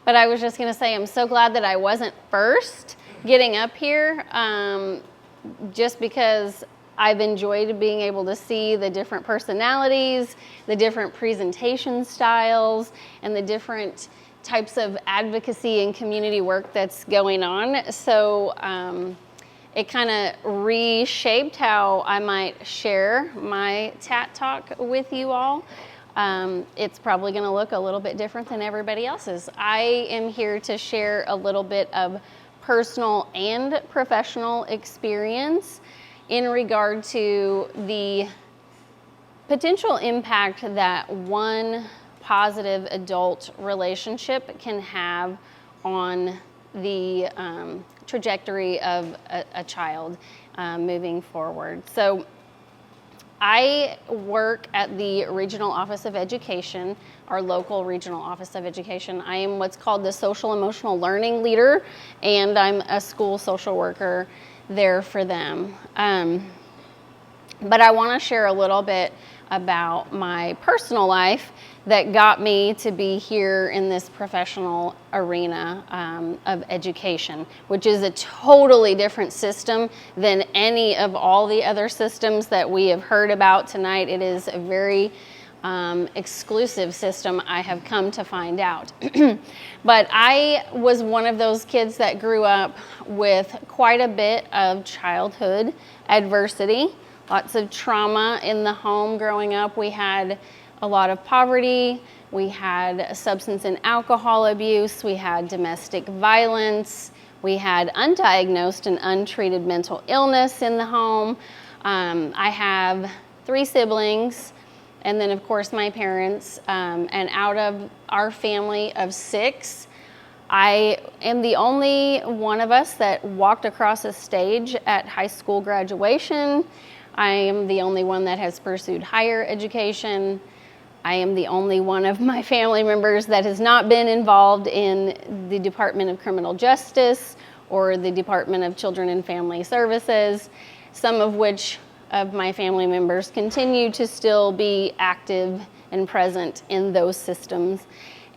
But I was just going to say, I'm so glad that I wasn't first getting up here, just because I've enjoyed being able to see the different personalities, the different presentation styles, and the different types of advocacy and community work that's going on. So it kind of reshaped how I might share my TAT Talk with you all. It's probably going to look a little bit different than everybody else's. I am here to share a little bit of personal and professional experience in regard to the potential impact that one positive adult relationship can have on the trajectory of a child moving forward. So I work at the Regional Office of Education, our local Regional Office of Education. I am what's called the Social Emotional Learning Leader, and I'm a school social worker there for them. But I want to share a little bit about my personal life that got me to be here in this professional arena of education, which is a totally different system than any of all the other systems that we have heard about tonight. It is a very exclusive system, I have come to find out. But I was one of those kids that grew up with quite a bit of childhood adversity, lots of trauma in the home growing up. We had a lot of poverty, we had substance and alcohol abuse, we had domestic violence, we had undiagnosed and untreated mental illness in the home. I have 3 siblings, and then of course my parents, and out of our family of 6, I am the only one of us that walked across a stage at high school graduation. I am the only one that has pursued higher education. I am the only one of my family members that has not been involved in the Department of Criminal Justice or the Department of Children and Family Services, some of which of my family members continue to still be active and present in those systems.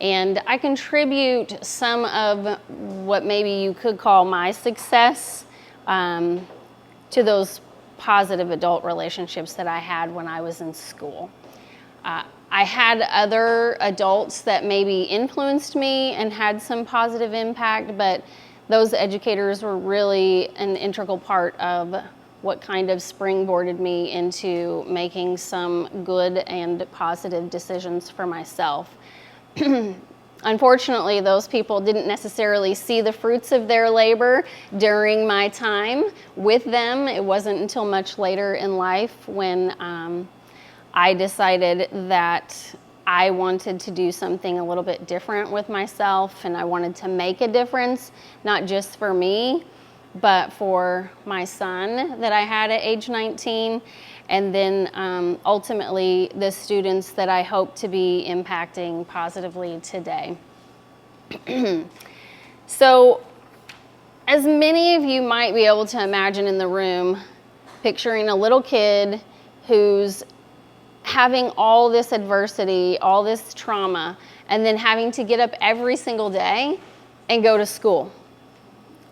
And I contribute some of what maybe you could call my success to those positive adult relationships that I had when I was in school. I had other adults that maybe influenced me and had some positive impact, but those educators were really an integral part of what kind of springboarded me into making some good and positive decisions for myself. Unfortunately, those people didn't necessarily see the fruits of their labor during my time with them. It wasn't until much later in life when I decided that I wanted to do something a little bit different with myself, and I wanted to make a difference, not just for me, but for my son that I had at age 19, and then ultimately the students that I hope to be impacting positively today. So, as many of you might be able to imagine in the room, picturing a little kid who's having all this adversity, all this trauma, and then having to get up every single day and go to school,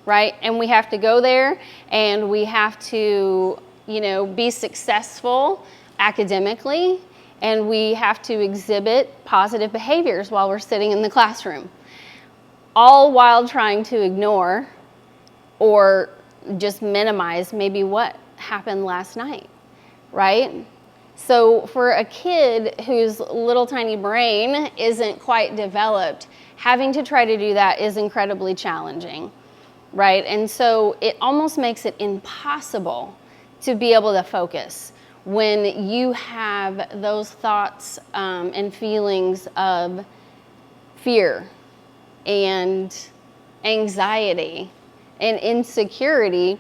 right? And we have to go there and we have to, be successful academically, and we have to exhibit positive behaviors while we're sitting in the classroom, all while trying to ignore or just minimize maybe what happened last night, right? So for a kid whose little tiny brain isn't quite developed, having to try to do that is incredibly challenging, right? And so it almost makes it impossible to be able to focus when you have those thoughts and feelings of fear and anxiety and insecurity,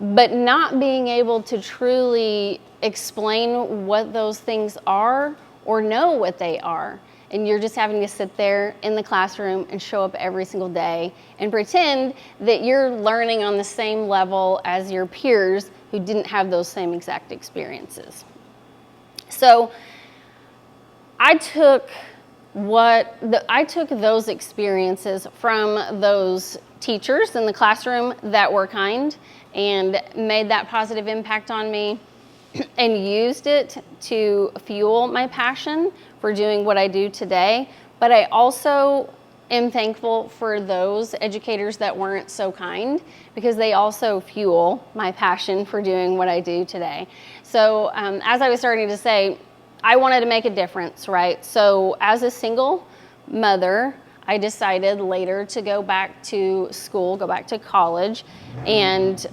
but not being able to truly explain what those things are or know what they are. And you're just having to sit there in the classroom and show up every single day and pretend that you're learning on the same level as your peers who didn't have those same exact experiences. So I took those experiences from those teachers in the classroom that were kind and made that positive impact on me, and used it to fuel my passion for doing what I do today. But I also am thankful for those educators that weren't so kind, because they also fuel my passion for doing what I do today. So as I was starting to say, I wanted to make a difference, right? So as a single mother, I decided later to go back to school, go back to college, and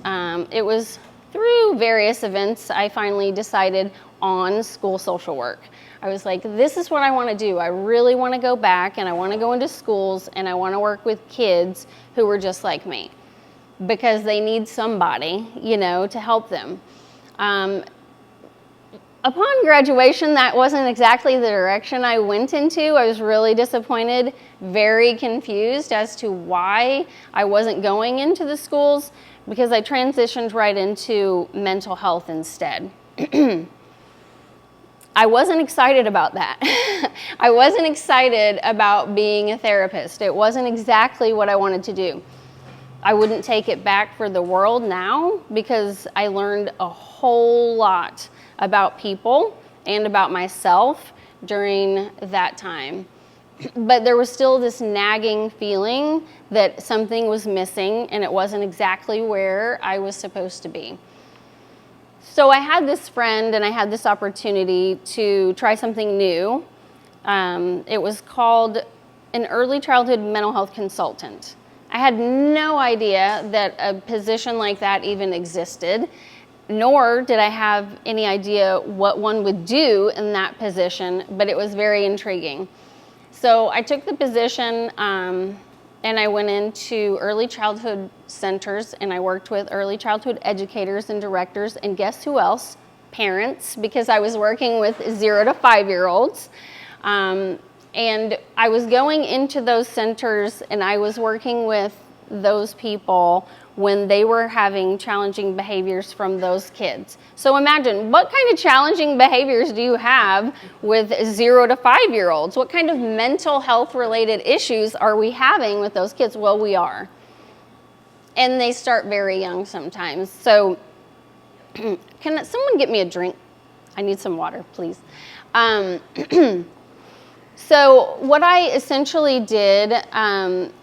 it was through various events I finally decided on school social work. I was like, this is what I want to do. I really want to go back, and I want to go into schools, and I want to work with kids who were just like me, because they need somebody, to help them. Upon graduation, that wasn't exactly the direction I went into. I was really disappointed, very confused as to why I wasn't going into the schools, because I transitioned right into mental health instead. I wasn't excited about that. I wasn't excited about being a therapist. It wasn't exactly what I wanted to do. I wouldn't take it back for the world now, because I learned a whole lot about people and about myself during that time. But there was still this nagging feeling that something was missing, and it wasn't exactly where I was supposed to be. So I had this friend, and I had this opportunity to try something new. It was called an early childhood mental health consultant. I had no idea that a position like that even existed, nor did I have any idea what one would do in that position, but it was very intriguing. So I took the position, and I went into early childhood centers, and I worked with early childhood educators and directors, and guess who else? Parents, because I was working with 0 to 5-year-olds. And I was going into those centers, and I was working with those people when they were having challenging behaviors from those kids. So imagine, what kind of challenging behaviors do you have with 0 to 5-year-olds? What kind of mental health related issues are we having with those kids? Well, we are. And they start very young sometimes. So can someone get me a drink? I need some water, please. So what I essentially did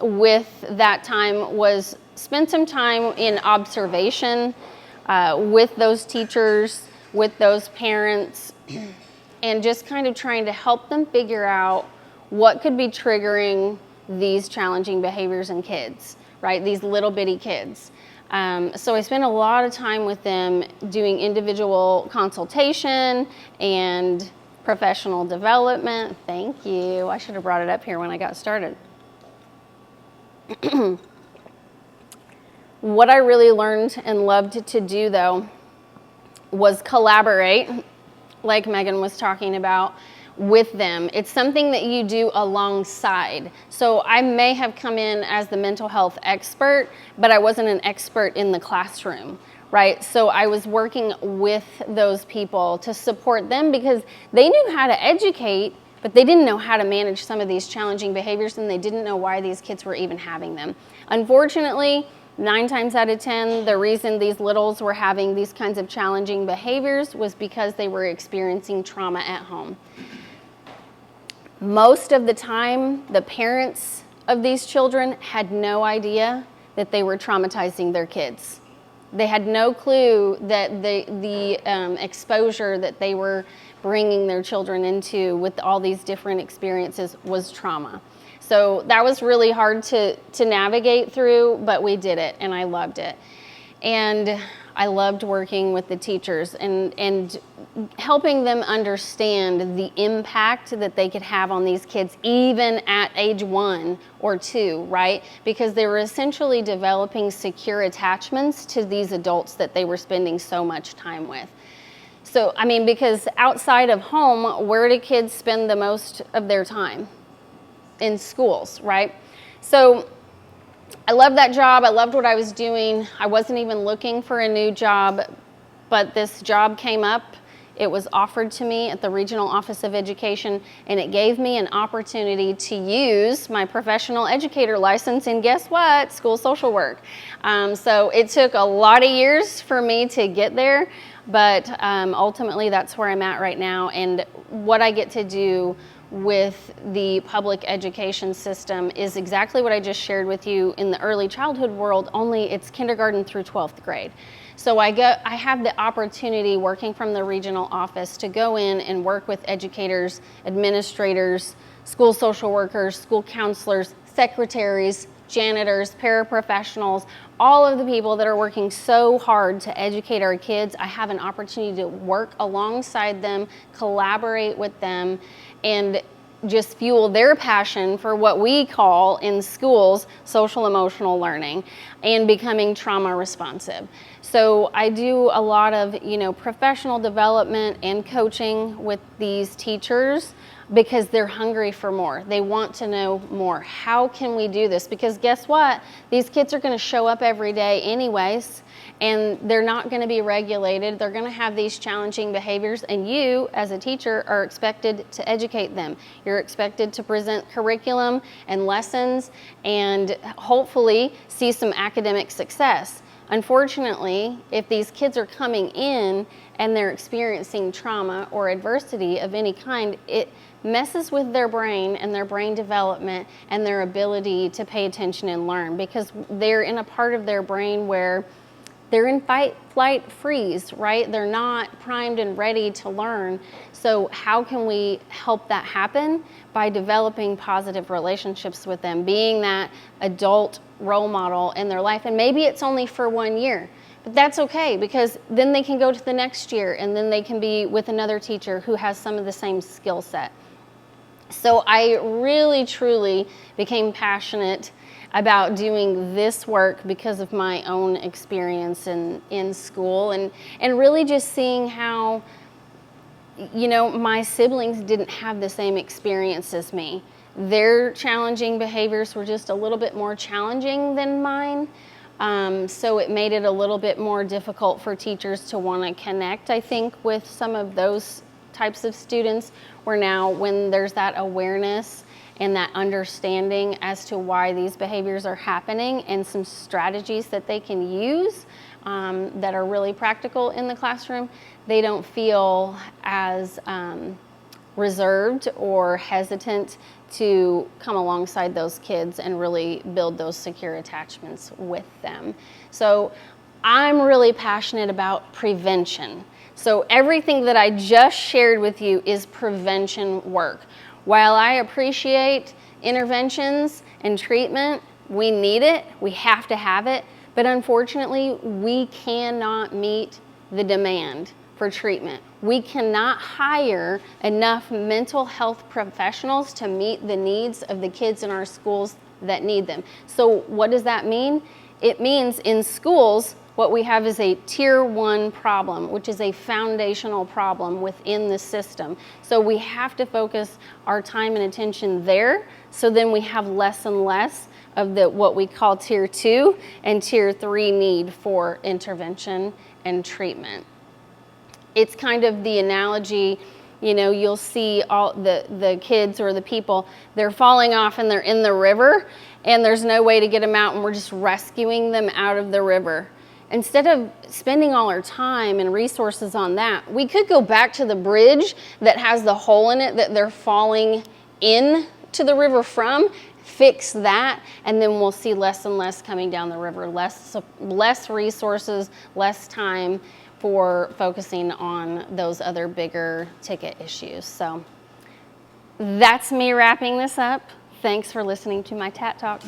with that time was spend some time in observation with those teachers, with those parents, and just kind of trying to help them figure out what could be triggering these challenging behaviors in kids, right? These little bitty kids. So I spent a lot of time with them doing individual consultation and professional development. Thank you. I should have brought it up here when I got started. What I really learned and loved to do, though, was collaborate, like Megan was talking about, with them. It's something that you do alongside. So I may have come in as the mental health expert, but I wasn't an expert in the classroom, right? So I was working with those people to support them, because they knew how to educate, but they didn't know how to manage some of these challenging behaviors, and they didn't know why these kids were even having them. Unfortunately, 9 times out of 10, the reason these littles were having these kinds of challenging behaviors was because they were experiencing trauma at home. Most of the time, the parents of these children had no idea that they were traumatizing their kids. They had no clue that the exposure that they were bringing their children into with all these different experiences was trauma. So that was really hard to navigate through, but we did it, and I loved it. And I loved working with the teachers and helping them understand the impact that they could have on these kids, even at age 1 or 2, right? Because they were essentially developing secure attachments to these adults that they were spending so much time with. So, I mean, because outside of home, where do kids spend the most of their time? In schools, right? So I loved that job. I loved what I was doing. I wasn't even looking for a new job, but this job came up It was offered to me at the Regional Office of Education, and it gave me an opportunity to use my professional educator license in, guess what, school social work. So it took a lot of years for me to get there, but ultimately that's where I'm at right now. And what I get to do with the public education system is exactly what I just shared with you in the early childhood world, only it's kindergarten through 12th grade. So I have the opportunity, working from the regional office, to go in and work with educators, administrators, school social workers, school counselors, secretaries, janitors, paraprofessionals, all of the people that are working so hard to educate our kids. I have an opportunity to work alongside them, collaborate with them, and just fuel their passion for what we call in schools social emotional learning and becoming trauma responsive. So I do a lot of, professional development and coaching with these teachers because they're hungry for more. They want to know more. How can we do this? Because guess what? These kids are going to show up every day anyways, and they're not going to be regulated. They're going to have these challenging behaviors, and you, as a teacher, are expected to educate them. You're expected to present curriculum and lessons and hopefully see some academic success. Unfortunately, if these kids are coming in and they're experiencing trauma or adversity of any kind, it messes with their brain and their brain development and their ability to pay attention and learn, because they're in a part of their brain where they're in fight, flight, freeze, right? They're not primed and ready to learn. So how can we help that happen? By developing positive relationships with them, being that adult role model in their life. And maybe it's only for 1 year, but that's okay, because then they can go to the next year and then they can be with another teacher who has some of the same skill set. So I really, truly became passionate about doing this work because of my own experience in school, and really just seeing how, my siblings didn't have the same experience as me. Their challenging behaviors were just a little bit more challenging than mine. So it made it a little bit more difficult for teachers to want to connect, I think, with some of those types of students, where now when there's that awareness and that understanding as to why these behaviors are happening and some strategies that they can use that are really practical in the classroom, they don't feel as reserved or hesitant to come alongside those kids and really build those secure attachments with them. So I'm really passionate about prevention. So everything that I just shared with you is prevention work. While I appreciate interventions and treatment, we need it, we have to have it, but unfortunately, we cannot meet the demand for treatment. We cannot hire enough mental health professionals to meet the needs of the kids in our schools that need them. So what does that mean? It means in schools, what we have is a tier 1 problem, which is a foundational problem within the system. So we have to focus our time and attention there, so then we have less and less of what we call tier 2 and tier 3 need for intervention and treatment. It's kind of the analogy, you'll see all the kids or the people, they're falling off and they're in the river and there's no way to get them out, and we're just rescuing them out of the river. Instead of spending all our time and resources on that, we could go back to the bridge that has the hole in it that they're falling in to the river from, fix that, and then we'll see less and less coming down the river, less resources, less time for focusing on those other bigger ticket issues. So that's me wrapping this up. Thanks for listening to my TAT Talk.